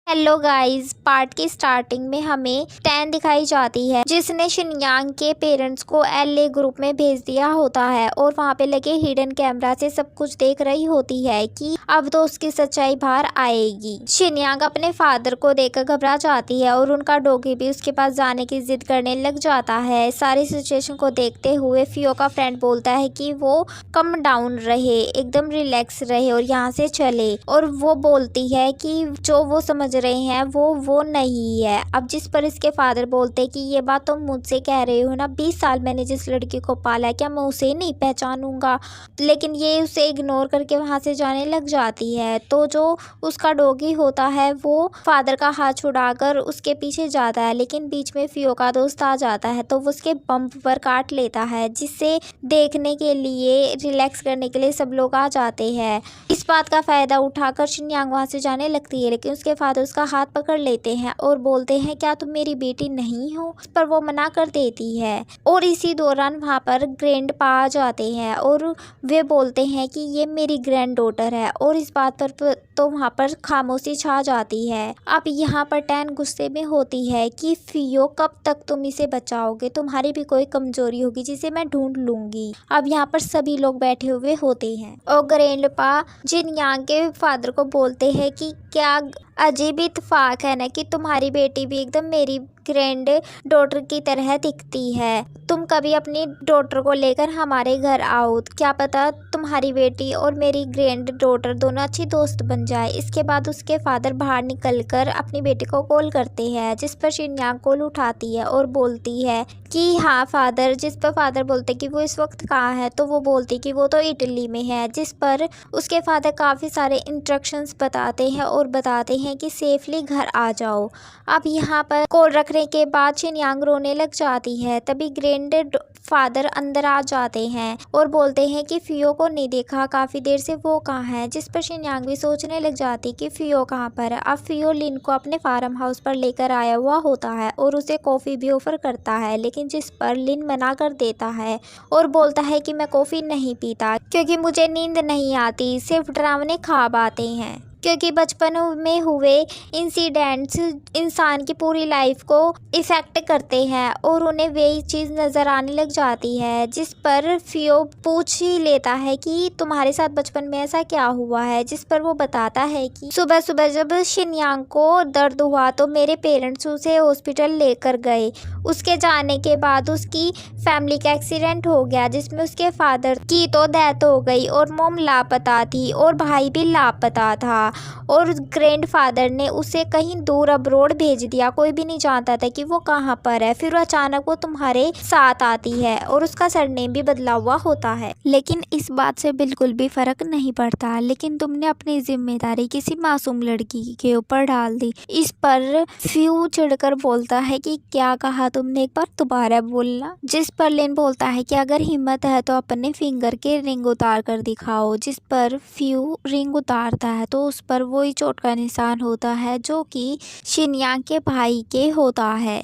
Hello guys, part की starting में हमें टैन दिखाई जाती है जिसने शिनयांग के पेरेंट्स को एलए ग्रुप में भेज दिया होता है और वहां पे लगे हिडन कैमरा से सब कुछ देख रही होती है कि अब तो उसकी सच्चाई बाहर आएगी। शिनयांग अपने फादर को देखकर घबरा जाती है और उनका डॉगी भी उसके पास जाने की जिद करने लग जाता है। सारी सिचुएशन को देखते हुए फियो का फ्रेंड बोलता है कि वो कम डाउन रहे, एकदम रिलैक्स रहे और यहाँ से चले। और वो बोलती है कि जो वो समझ रहे हैं वो नहीं है। अब जिस पर इसके फादर बोलते हैं कि ये बात तुम मुझसे कह रहे हो ना, 20 साल मैंने जिस लड़की को पाला है क्या मैं उसे नहीं पहचानूंगा। लेकिन ये उसे इग्नोर करके वहां से जाने लग जाती है। तो जो उसका डॉगी होता है वो फादर का हाथ छुड़ाकर उसके पीछे जाता है, लेकिन बीच में फियो का दोस्त आ जाता है तो वो उसके बम्प पर काट लेता है, जिससे देखने के लिए रिलैक्स करने के लिए सब लोग आ जाते हैं। इस बात का फायदा उठाकर शिनयांग वहां से जाने लगती है, लेकिन उसके फादर उसका हाथ पकड़ लेते हैं और बोलते हैं क्या तुम मेरी बेटी नहीं हो, पर वो मना कर देती है। और इसी दौरान वहां पर ग्रैंड पा आ जाते हैं और वे बोलते हैं कि ये मेरी ग्रैंड डॉटर है। और इस बात पर तो वहां पर खामोशी छा जाती है। अब यहाँ पर टैन गुस्से में होती है कि फियो कब तक तुम इसे बचाओगे, तुम्हारी भी कोई कमजोरी होगी जिसे मैं ढूंढ लूंगी। अब यहाँ पर सभी लोग बैठे हुए होते हैं और ग्रैंड पा जिनयांग के फादर को बोलते हैं कि क्या अजीब इत्तेफाक है ना कि तुम्हारी बेटी भी एकदम मेरी ग्रैंड डॉटर की तरह दिखती है। तुम कभी अपनी डॉटर को लेकर हमारे घर आओ, क्या पता तुम्हारी बेटी और मेरी ग्रैंड डॉटर दोनों अच्छी दोस्त बन जाए। इसके बाद उसके फादर बाहर निकलकर अपनी बेटी को कॉल करते हैं, जिस पर शिनयांग कॉल उठाती है और बोलती है कि हाँ फादर। जिस पर फादर बोलते कि वो इस वक्त कहाँ है, तो वो बोलती कि वो तो इटली में है। जिस पर उसके फादर काफ़ी सारे इंस्ट्रक्शंस बताते हैं और बताते हैं कि सेफली घर आ जाओ। अब यहाँ पर कॉल रखने के बाद शिनयांग रोने लग जाती है। तभी ग्रैंड फादर अंदर आ जाते हैं और बोलते हैं कि फियो को नहीं देखा काफ़ी देर से, वो कहाँ है। जिस पर शिनयांग भी सोचने लग जाती कि फियो कहाँ पर है। अब फियो लिन को अपने फार्म हाउस पर लेकर आया हुआ होता है और उसे कॉफ़ी भी ऑफर करता है, लेकिन जिस पर लिन मना कर देता है और बोलता है कि मैं कॉफ़ी नहीं पीता क्योंकि मुझे नींद नहीं आती, सिर्फ डरावने ख्वाब आते हैं। क्योंकि बचपन में हुए इंसिडेंट्स इंसान की पूरी लाइफ को इफेक्ट करते हैं और उन्हें वही चीज़ नज़र आने लग जाती है। जिस पर फियो पूछ ही लेता है कि तुम्हारे साथ बचपन में ऐसा क्या हुआ है। जिस पर वो बताता है कि सुबह सुबह जब शिनयांग को दर्द हुआ तो मेरे पेरेंट्स उसे हॉस्पिटल लेकर गए। उसके जाने के बाद उसकी फैमिली का एक्सीडेंट हो गया, जिसमें उसके फादर की तो डेथ हो गई और मॉम लापता थी और भाई भी लापता था। और ग्रैंडफादर ने उसे कहीं दूर अब्रोड भेज दिया, कोई भी नहीं जानता था कि वो कहाँ पर है। फिर अचानक वो तुम्हारे साथ आती है और उसका सरनेम भी बदला हुआ होता है, लेकिन इस बात से बिल्कुल भी फर्क नहीं पड़ता। लेकिन तुमने अपनी जिम्मेदारी किसी मासूम लड़की के ऊपर डाल दी। इस पर फ्यू चिढ़कर बोलता है कि क्या कहा तुमने, एक बार दोबारा बोलना। जिस पर लिन बोलता है कि अगर हिम्मत है तो अपने फिंगर के रिंग उतार कर दिखाओ। जिस पर फ्यू रिंग उतारता है तो उस पर वही चोट का निशान होता है जो कि शिनयांग के भाई के होता है।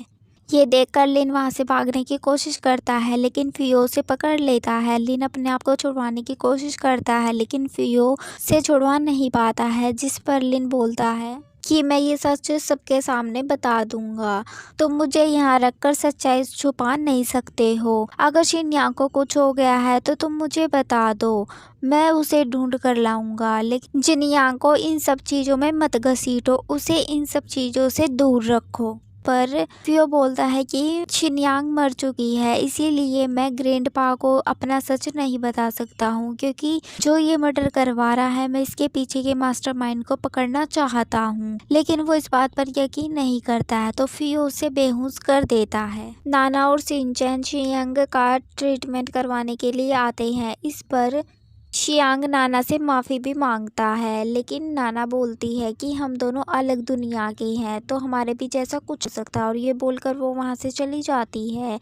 ये देखकर लिन वहां से भागने की कोशिश करता है, लेकिन फियो से पकड़ लेता है। लिन अपने आप को छुड़वाने की कोशिश करता है, लेकिन फियो से छुड़वा नहीं पाता है। जिस पर लिन बोलता है कि मैं ये सच सबके सामने बता दूंगा, तुम मुझे यहाँ रखकर सच्चाई छुपा नहीं सकते हो। अगर शिनयांग को कुछ हो गया है तो तुम मुझे बता दो, मैं उसे ढूंढ कर लाऊंगा। लेकिन जिनयांग को इन सब चीज़ों में मत घसीटो, उसे इन सब चीज़ों से दूर रखो। पर फियो बोलता है कि शिनयांग मर चुकी है, इसीलिए मैं ग्रैंडपा को अपना सच नहीं बता सकता हूँ, क्योंकि जो ये मर्डर करवा रहा है मैं इसके पीछे के मास्टरमाइंड को पकड़ना चाहता हूँ। लेकिन वो इस बात पर यकीन नहीं करता है तो फियो उसे बेहोश कर देता है। नाना और शिनचैन शियांग का ट्रीटमेंट करवाने के लिए आते हैं। इस पर शियांग नाना से माफ़ी भी मांगता है, लेकिन नाना बोलती है कि हम दोनों अलग दुनिया के हैं तो हमारे बीच ऐसा कुछ हो सकता है, और ये बोलकर वो वहाँ से चली जाती है।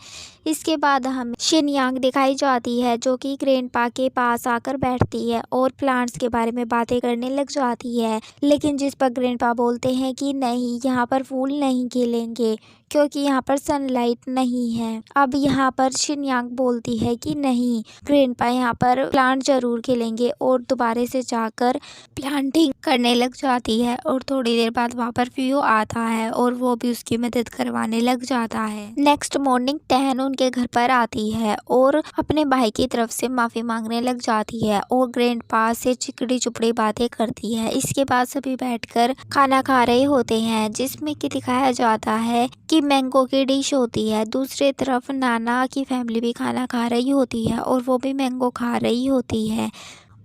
इसके बाद हमें शिनयांग दिखाई जाती है जो कि ग्रैंडपा के पास आकर बैठती है और प्लांट्स के बारे में बातें करने लग जाती है। लेकिन जिस पर ग्रैंडपा बोलते हैं कि नहीं, यहाँ पर फूल नहीं खिलेंगे क्योंकि यहाँ पर सनलाइट नहीं है। अब यहाँ पर शिनयांग बोलती है कि नहीं, ग्रैंडपा यहाँ पर प्लांट जरूर खिलेंगे और दोबारा से जाकर प्लांटिंग करने लग जाती है। और थोड़ी देर बाद वहाँ पर फियो आता है और वो भी उसकी मदद करवाने लग जाता है। नेक्स्ट मॉर्निंग टैन उनके घर पर आती है और अपने भाई की तरफ से माफी मांगने लग जाती है और ग्रैंडपा से चिकड़ी चुपड़ी बातें करती है। इसके बाद सभी बैठकर खाना खा रहे होते हैं, जिसमें कि दिखाया जाता है कि मैंगो की डिश होती है। दूसरी तरफ नाना की फैमिली भी खाना खा रही होती है और वो भी मैंगो खा रही होती है।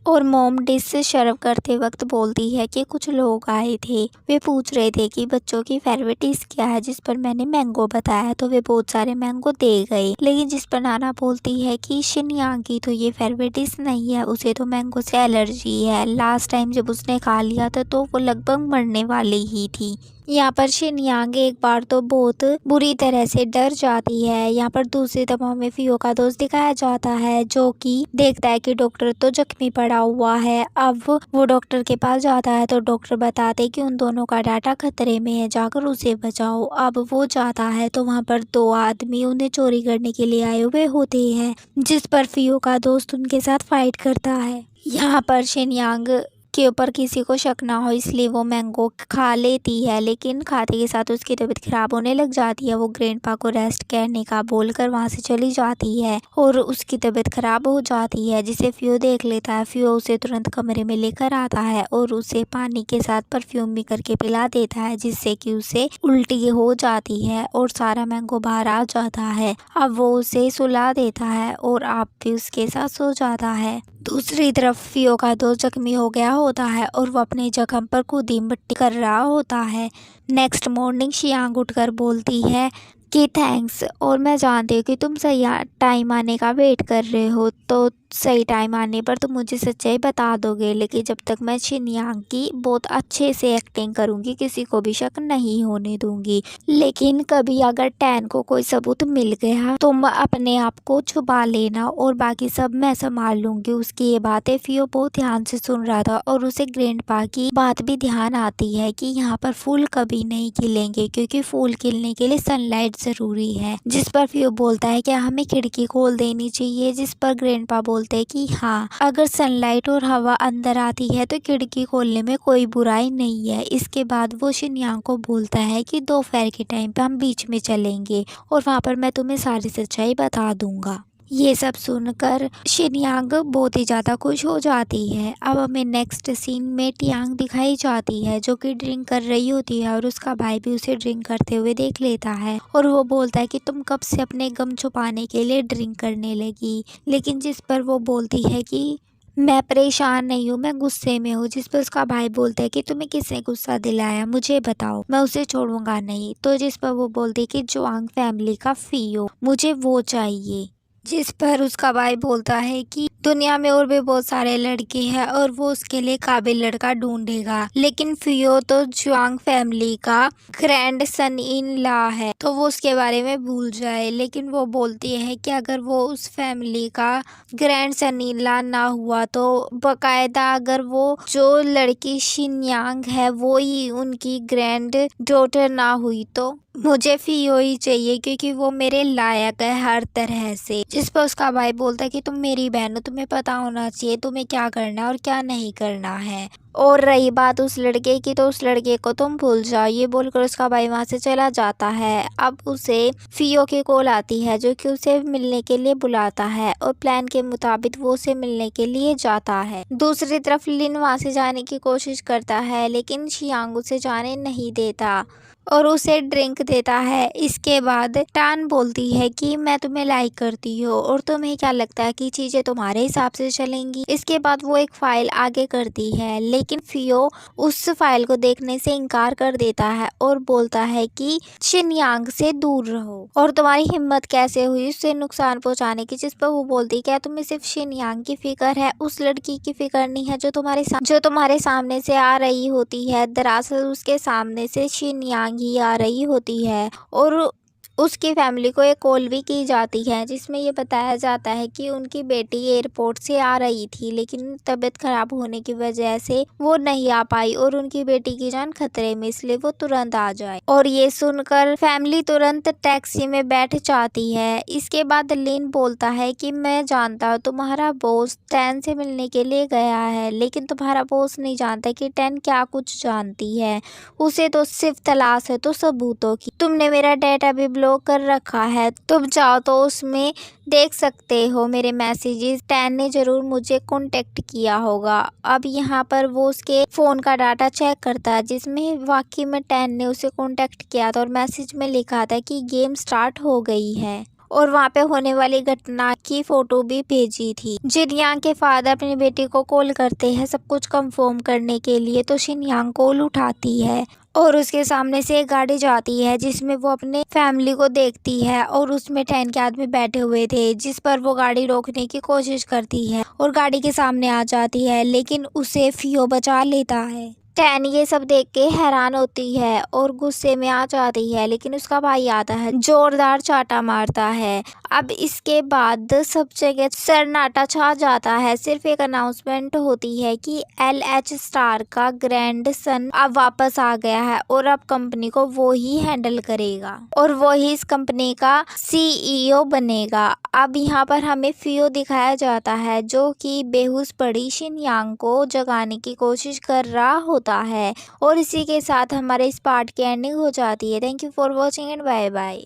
और मॉम डिश से सर्व करते वक्त बोलती है कि कुछ लोग आए थे, वे पूछ रहे थे कि बच्चों की फेवरेट डिश क्या है, जिस पर मैंने मैंगो बताया तो वे बहुत सारे मैंगो दे गए। लेकिन जिस पर नाना बोलती है कि शिनयांग की तो ये फेवरेट डिश नहीं है, उसे तो मैंगो से एलर्जी है। लास्ट टाइम जब उसने खा लिया था तो वो लगभग मरने वाली ही थी। यहाँ पर शिनयांग एक बार तो बहुत बुरी तरह से डर जाती है। यहाँ पर दूसरी तरफ हमें फियो का दोस्त दिखाया जाता है, जो कि देखता है कि डॉक्टर तो जख्मी पड़ा हुआ है। अब वो डॉक्टर के पास जाता है तो डॉक्टर बताते कि उन दोनों का डाटा खतरे में है, जाकर उसे बचाओ। अब वो जाता है तो वहाँ पर दो आदमी उन्हें चोरी करने के लिए आए हुए होते हैं, जिस पर फियो का दोस्त उनके साथ फाइट करता है। यहाँ पर शिनयांग के ऊपर किसी को शक ना हो इसलिए वो मैंगो खा लेती है, लेकिन खाते के साथ उसकी तबीयत खराब होने लग जाती है। वो ग्रैंडपा को रेस्ट करने का बोलकर वहाँ से चली जाती है और उसकी तबीयत खराब हो जाती है, जिसे फियो देख लेता है। फियो उसे तुरंत कमरे में लेकर आता है और उसे पानी के साथ परफ्यूम भी करके पिला देता है, जिससे कि उसे उल्टी हो जाती है और सारा मैंगो बाहर आ जाता है। अब वो उसे सुला देता है और आप भी उसके साथ सो जाता है। दूसरी तरफ फियो का दोस्त जख्मी हो गया होता है और वो अपने जख्म पर खुद ही मिट्टी कर रहा होता है। नेक्स्ट मॉर्निंग शियांग उठकर बोलती है कि थैंक्स, और मैं जानती हूँ कि तुम सही टाइम आने का वेट कर रहे हो, तो सही टाइम आने पर तुम मुझे सच्चाई बता दोगे। लेकिन जब तक मैं शिनयांग की बहुत अच्छे से एक्टिंग करूँगी, किसी को भी शक नहीं होने दूंगी। लेकिन कभी अगर टैन को कोई सबूत मिल गया तो अपने आप को छुपा लेना और बाकी सब मैं संभाल लूंगी। उसकी ये बातें फियो बहुत ध्यान से सुन रहा था और उसे ग्रैंडपा की बात भी ध्यान आती है कि यहाँ पर फूल कभी नहीं खिलेंगे, क्योंकि फूल खिलने के लिए सनलाइट जरूरी है। जिस पर फियो बोलता है कि हमें खिड़की खोल देनी चाहिए, जिस पर ग्रैंडपा बोलते हैं कि हाँ, अगर सनलाइट और हवा अंदर आती है तो खिड़की खोलने में कोई बुराई नहीं है। इसके बाद वो शिनयांग को बोलता है कि दोपहर के टाइम पे हम बीच में चलेंगे और वहाँ पर मैं तुम्हें सारी सच्चाई बता दूंगा। ये सब सुनकर शिनयांग बहुत ही ज़्यादा खुश हो जाती है। अब हमें नेक्स्ट सीन में टियांग दिखाई जाती है, जो कि ड्रिंक कर रही होती है और उसका भाई भी उसे ड्रिंक करते हुए देख लेता है और वो बोलता है कि तुम कब से अपने गम छुपाने के लिए ड्रिंक करने लगी। लेकिन जिस पर वो बोलती है कि मैं परेशान नहीं हूँ, मैं गुस्से में हूँ। जिस पर उसका भाई बोलता है कि तुम्हें किसने गुस्सा दिलाया, मुझे बताओ, मैं उसे छोड़ूंगा नहीं। तो जिस पर वो बोलती है कि जुआंग फैमिली का फियो, मुझे वो चाहिए। जिस पर उसका भाई बोलता है कि दुनिया में और भी बहुत सारे लड़के हैं और वो उसके लिए काबिल लड़का ढूंढेगा, लेकिन फियो तो जुआंग फैमिली का ग्रैंड सन इन लॉ है, तो वो उसके बारे में भूल जाए। लेकिन वो बोलती है कि अगर वो उस फैमिली का ग्रैंड सन इन लॉ ना हुआ तो बाकायदा अगर वो जो लड़की शिनयांग है वो ही उनकी ग्रैंड डॉटर ना हुई तो मुझे फियो ही चाहिए, क्योंकि वो मेरे लायक है हर तरह से। जिस पर उसका भाई बोलता है कि तुम मेरी बहन हो, तुम्हें पता होना चाहिए तुम्हें क्या करना है और क्या नहीं करना है। और रही बात उस लड़के की, तो उस लड़के को तुम भूल जाओ। ये बोलकर उसका भाई वहाँ से चला जाता है। अब उसे फियो की कॉल आती है, जो कि उसे मिलने के लिए बुलाता है और प्लान के मुताबिक वो उसे मिलने के लिए जाता है। दूसरी तरफ लिन वहाँ से जाने की कोशिश करता है, लेकिन शियांग उसे जाने नहीं देता और उसे ड्रिंक देता है। इसके बाद टान बोलती है कि मैं तुम्हें लाइक करती हूँ और तुम्हें क्या लगता है कि चीजें तुम्हारे हिसाब से चलेंगी। इसके बाद वो एक फाइल आगे करती है, लेकिन फियो उस फाइल को देखने से इनकार कर देता है और बोलता है कि शिनयांग से दूर रहो और तुम्हारी हिम्मत कैसे हुई उससे नुकसान पहुंचाने की। जिस पर वो बोलती है क्या तुम्हें सिर्फ शिनयांग की फिक्र है, उस लड़की की फिक्र नहीं है जो तुम्हारे सामने से आ रही होती है। दरअसल उसके सामने से शिनयांग ही आ रही होती है और उसकी फैमिली को एक कॉल भी की जाती है जिसमें ये बताया जाता है कि उनकी बेटी एयरपोर्ट से आ रही थी, लेकिन तबीयत खराब होने की वजह से वो नहीं आ पाई और उनकी बेटी की जान खतरे में, इसलिए वो तुरंत आ जाए। और ये सुनकर फैमिली तुरंत टैक्सी में बैठ जाती है। इसके बाद लिन बोलता है कि मैं जानता हूँ तुम्हारा बॉस टैन से मिलने के लिए गया है, लेकिन तुम्हारा बॉस नहीं जानता कि टैन क्या कुछ जानती है। उसे तो सिर्फ तलाश है तो सबूतों की। तुमने मेरा डेटा भी ब्लॉक कर रखा है, तुम चाहो तो उसमें देख सकते हो मेरे मैसेजेस। टैन ने जरूर मुझे कांटेक्ट किया होगा। अब यहाँ पर वो उसके फ़ोन का डाटा चेक करता है जिसमें वाकई में टैन ने उसे कांटेक्ट किया था और मैसेज में लिखा था कि गेम स्टार्ट हो गई है और वहाँ पे होने वाली घटना की फोटो भी भेजी थी। जिनयांग के फादर अपनी बेटी को कॉल करते हैं सब कुछ कंफर्म करने के लिए, तो शिनयांग कॉल उठाती है और उसके सामने से एक गाड़ी जाती है जिसमें वो अपने फैमिली को देखती है और उसमें टैन के आदमी बैठे हुए थे, जिस पर वो गाड़ी रोकने की कोशिश करती है और गाड़ी के सामने आ जाती है, लेकिन उसे फियो बचा लेता है। टैन ये सब देख के हैरान होती है और गुस्से में आ जाती है, लेकिन उसका भाई आता है जोरदार चाटा मारता है। अब इसके बाद सब जगह सन्नाटा छा जाता है। सिर्फ एक अनाउंसमेंट होती है कि LH स्टार का ग्रैंड सन अब वापस आ गया है और अब कंपनी को वो ही हैंडल करेगा और वो ही इस कंपनी का CEO बनेगा। अब यहाँ पर हमें फियो दिखाया जाता है जो कि बेहोश पड़ी शिनयांग को जगाने की कोशिश कर रहा होता है और इसी के साथ हमारे इस पार्ट की एंडिंग हो जाती है। Thank you for watching and bye bye.